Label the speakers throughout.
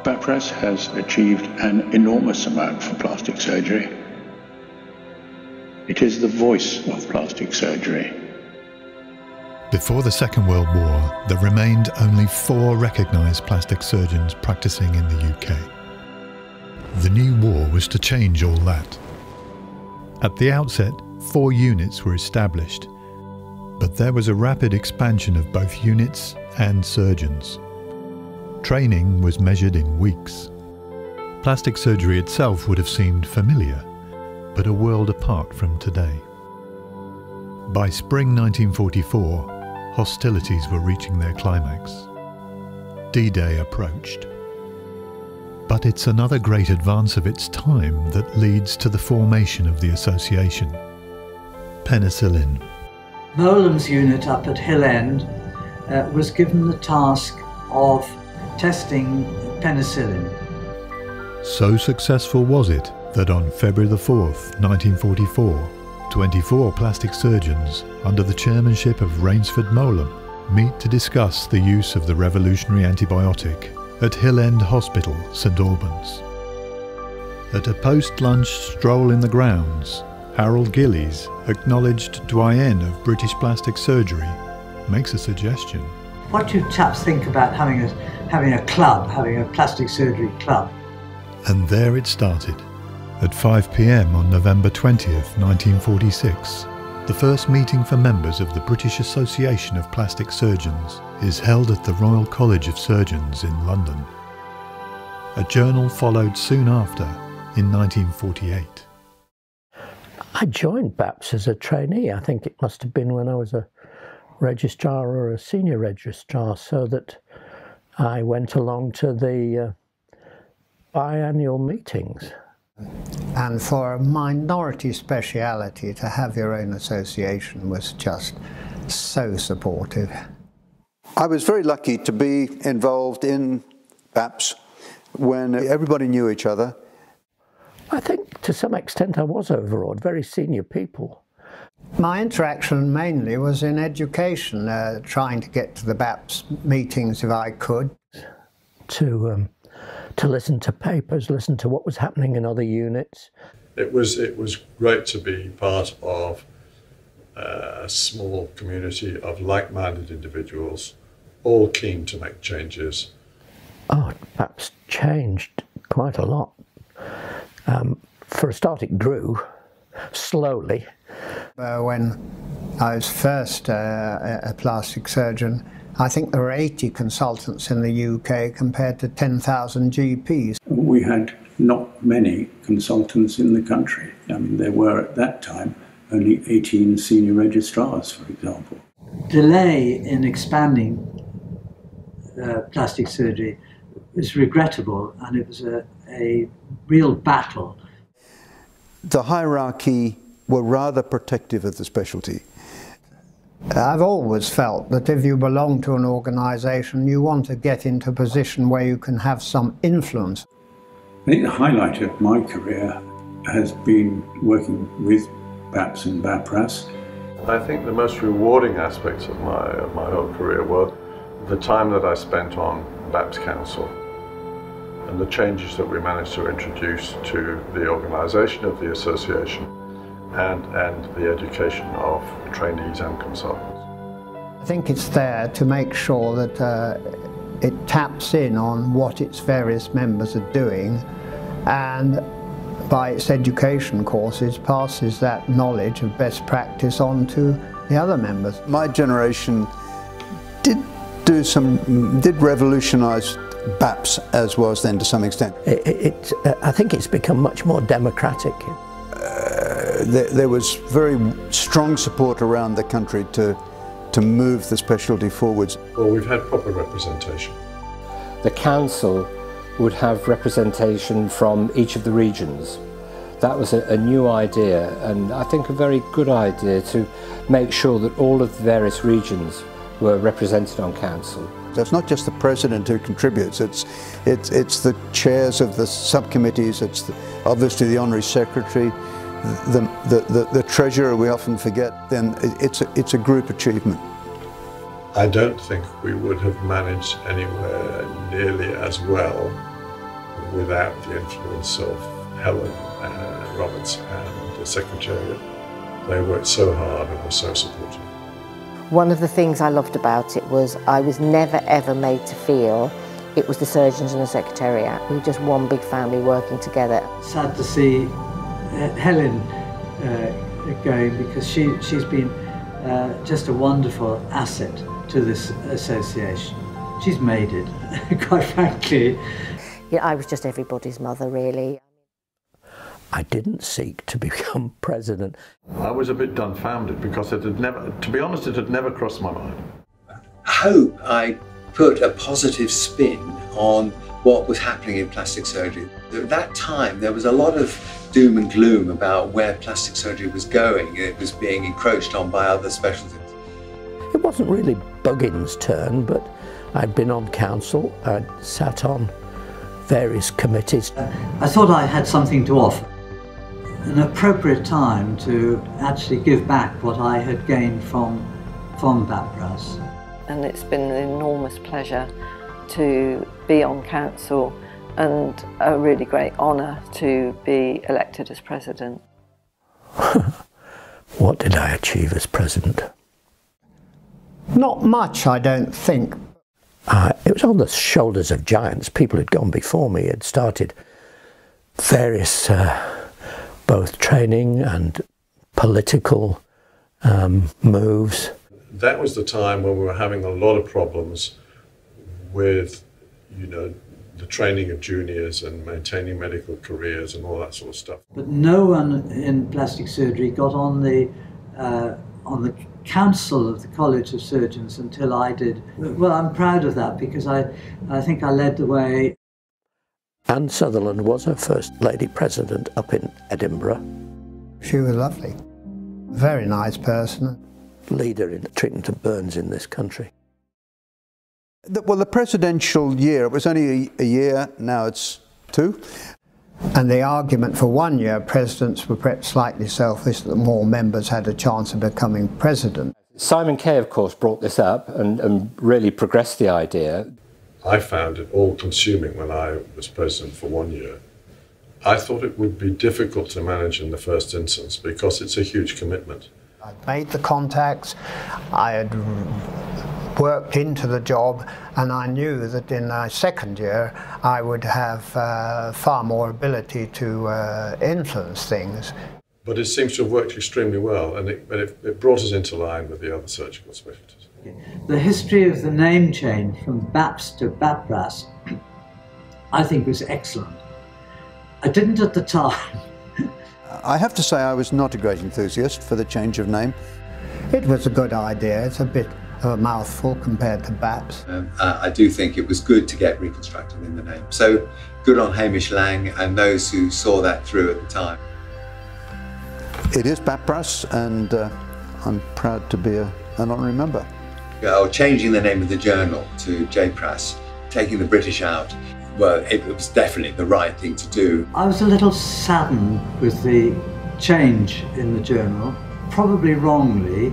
Speaker 1: BAPRAS has achieved an enormous amount for plastic surgery. It is the voice of plastic surgery.
Speaker 2: Before the Second World War, there remained only 4 recognised plastic surgeons practising in the UK. The new war was to change all that. At the outset, 4 units were established, but there was a rapid expansion of both units and surgeons. Training was measured in weeks. Plastic surgery itself would have seemed familiar, but a world apart from today. By spring 1944, hostilities were reaching their climax. D-Day approached. But it's another great advance of its time that leads to the formation of the association. Penicillin.
Speaker 3: Molam's unit up at Hill End was given the task of testing penicillin.
Speaker 2: So successful was it that on February the 4th, 1944, 24 plastic surgeons under the chairmanship of Rainsford Molam meet to discuss the use of the revolutionary antibiotic at Hill End Hospital, St Albans. At a post-lunch stroll in the grounds, Harold Gillies, acknowledged doyen of British plastic surgery, makes a suggestion.
Speaker 3: What do you chaps think about having a club, having a plastic surgery club?
Speaker 2: And there it started. At 5 p.m. on November 20th, 1946, the first meeting for members of the British Association of Plastic Surgeons is held at the Royal College of Surgeons in London. A journal followed soon after, in 1948.
Speaker 4: I joined BAPS as a trainee. I think it must have been when I was a registrar or a senior registrar, so that I went along to the biannual meetings.
Speaker 5: And for a minority speciality to have your own association was just so supportive.
Speaker 6: I was very lucky to be involved in BAPS when everybody knew each other.
Speaker 4: I think to some extent I was overawed, very senior people.
Speaker 5: My interaction mainly was in education, trying to get to the BAPS meetings if I could.
Speaker 4: To listen to papers, listen to what was happening in other units.
Speaker 7: It was great to be part of a small community of like-minded individuals, all keen to make changes.
Speaker 4: Oh, BAPS changed quite a lot. For a start, it grew slowly.
Speaker 5: When I was first a plastic surgeon, I think there were 80 consultants in the UK compared to 10,000 GPs.
Speaker 1: We had not many consultants in the country. I mean, there were at that time only 18 senior registrars, for example.
Speaker 3: Delay in expanding plastic surgery was regrettable, and it was a real battle.
Speaker 6: The hierarchy were rather protective of the specialty.
Speaker 5: I've always felt that if you belong to an organisation, you want to get into a position where you can have some influence.
Speaker 1: I think the highlight of my career has been working with BAPS and BAPRAS.
Speaker 7: I think the most rewarding aspects of my whole career were the time that I spent on BAPS Council and the changes that we managed to introduce to the organisation of the association and the education of trainees and consultants.
Speaker 5: I think it's there to make sure that it taps in on what its various members are doing, and by its education courses passes that knowledge of best practice on to the other members.
Speaker 6: My generation did revolutionise BAPS as was then to some extent.
Speaker 4: I think it's become much more democratic.
Speaker 6: There was very strong support around the country to move the specialty forwards.
Speaker 7: Well, we've had proper representation.
Speaker 8: The council would have representation from each of the regions. That was a new idea, and I think a very good idea, to make sure that all of the various regions were represented on council.
Speaker 6: So it's not just the president who contributes, it's the chairs of the subcommittees, it's obviously the honorary secretary, the treasurer we often forget. Then it's a group achievement.
Speaker 7: I don't think we would have managed anywhere nearly as well without the influence of Helen Roberts and the Secretariat. They worked so hard and were so supportive.
Speaker 9: One of the things I loved about it was I was never ever made to feel it was the surgeons and the Secretariat. We were just one big family working together.
Speaker 3: Sad to see Helen going, because she's been just a wonderful asset to this association. She's made it, quite frankly.
Speaker 9: Yeah, I was just everybody's mother, really.
Speaker 4: I didn't seek to become president.
Speaker 7: I was a bit dumbfounded because it had never, to be honest, it had never crossed my mind.
Speaker 10: I hope I put a positive spin on what was happening in plastic surgery. At that time, there was a lot of doom and gloom about where plastic surgery was going. It was being encroached on by other specialties.
Speaker 4: It wasn't really Buggin's turn, but I'd been on council, I'd sat on various committees.
Speaker 3: I thought I had something to offer. An appropriate time to actually give back what I had gained from BAPRAS.
Speaker 11: And it's been an enormous pleasure to be on council and a really great honour to be elected as president.
Speaker 4: What did I achieve as president?
Speaker 5: Not much, I don't think.
Speaker 4: It was on the shoulders of giants. People who'd gone before me had started various both training and political moves.
Speaker 7: That was the time when we were having a lot of problems with, you know, the training of juniors and maintaining medical careers and all that sort of stuff.
Speaker 3: But no one in plastic surgery got on the council of the College of Surgeons until I did. Well, I'm proud of that because I think I led the way.
Speaker 4: Anne Sutherland was her first lady president up in Edinburgh.
Speaker 5: She was lovely. Very nice person.
Speaker 4: Leader in treatment of burns in this country.
Speaker 6: Well, the presidential year, it was only a year, now it's 2.
Speaker 5: And the argument for 1 year presidents were perhaps slightly selfish, that more members had a chance of becoming president.
Speaker 8: Simon Kay, of course, brought this up and really progressed the idea.
Speaker 7: I found it all-consuming when I was president for 1 year. I thought it would be difficult to manage in the first instance because it's a huge commitment.
Speaker 5: I'd made the contacts, I had worked into the job, and I knew that in my second year I would have far more ability to influence things.
Speaker 7: But it seems to have worked extremely well, and it brought us into line with the other surgical specialties.
Speaker 3: The history of the name change from BAPS to BAPRAS, I think, was excellent. I didn't at the time.
Speaker 6: I have to say I was not a great enthusiast for the change of name.
Speaker 5: It was a good idea. It's a bit of a mouthful compared to BAPS.
Speaker 10: I do think it was good to get reconstructed in the name. So good on Hamish Lang and those who saw that through at the time.
Speaker 6: It is BAPRAS, and I'm proud to be an honorary member.
Speaker 10: Changing the name of the journal to JPRAS, taking the British out, well, it was definitely the right thing to do.
Speaker 3: I was a little saddened with the change in the journal, probably wrongly.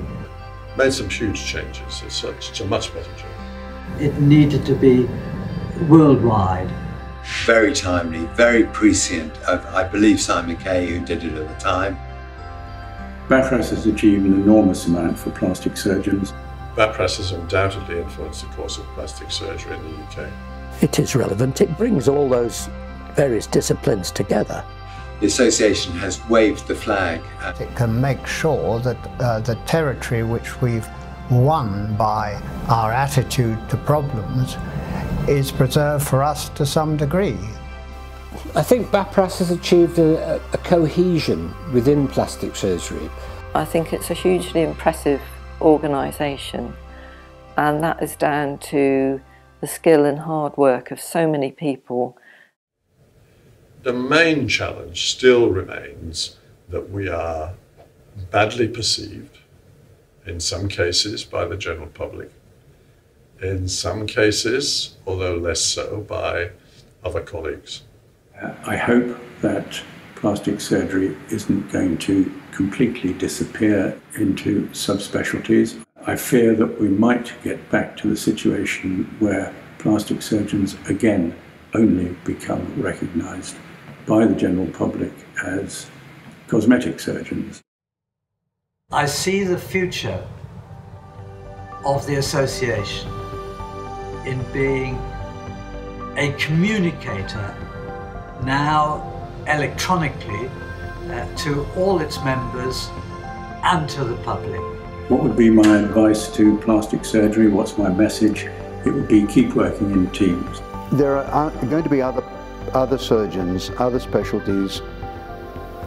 Speaker 7: Made some huge changes. It's such a much better journal.
Speaker 3: It needed to be worldwide.
Speaker 10: Very timely, very prescient of, I believe, Simon Kay, who did it at the time.
Speaker 1: BAPRAS has achieved an enormous amount for plastic surgeons.
Speaker 7: BAPRAS has undoubtedly influenced the course of plastic surgery in the UK.
Speaker 4: It is relevant. It brings all those various disciplines together.
Speaker 10: The association has waved the flag.
Speaker 5: It can make sure that the territory which we've won by our attitude to problems is preserved for us to some degree.
Speaker 8: I think BAPRAS has achieved a cohesion within plastic surgery.
Speaker 11: I think it's a hugely impressive organisation, and that is down to the skill and hard work of so many people.
Speaker 7: The main challenge still remains that we are badly perceived, in some cases by the general public, in some cases, although less so, by other colleagues.
Speaker 1: I hope that plastic surgery isn't going to completely disappear into subspecialties. I fear that we might get back to the situation where plastic surgeons again only become recognised by the general public as cosmetic surgeons.
Speaker 3: I see the future of the association in being a communicator, now electronically, to all its members and to the public.
Speaker 1: What would be my advice to plastic surgery? What's my message? It would be keep working in teams.
Speaker 6: There are going to be other surgeons, other specialties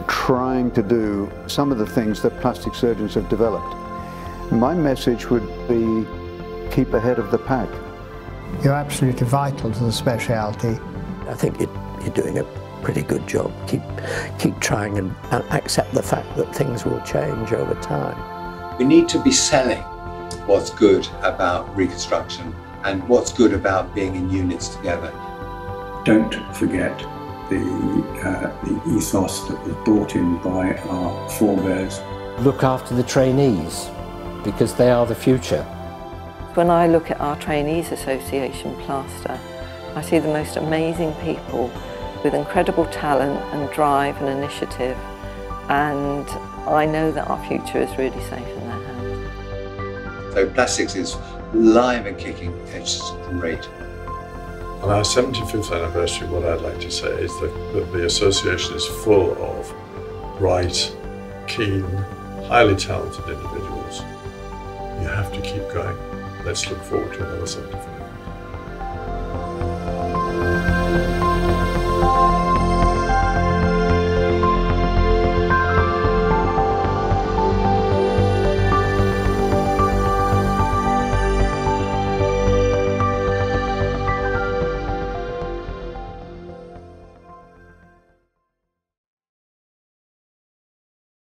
Speaker 6: trying to do some of the things that plastic surgeons have developed. My message would be keep ahead of the pack.
Speaker 5: You're absolutely vital to the specialty.
Speaker 4: I think you're doing a pretty good job. Keep trying and accept the fact that things will change over time.
Speaker 10: We need to be selling what's good about reconstruction and what's good about being in units together.
Speaker 1: Don't forget the ethos that was brought in by our forebears.
Speaker 8: Look after the trainees, because they are the future.
Speaker 11: When I look at our Trainees Association plaster, I see the most amazing people with incredible talent and drive and initiative, and I know that our future is really safe in their hands.
Speaker 10: So plastics is live and kicking, it's great.
Speaker 7: On our 75th anniversary, what I'd like to say is that the association is full of bright, keen, highly talented individuals. You have to keep going. Let's look forward to another 75.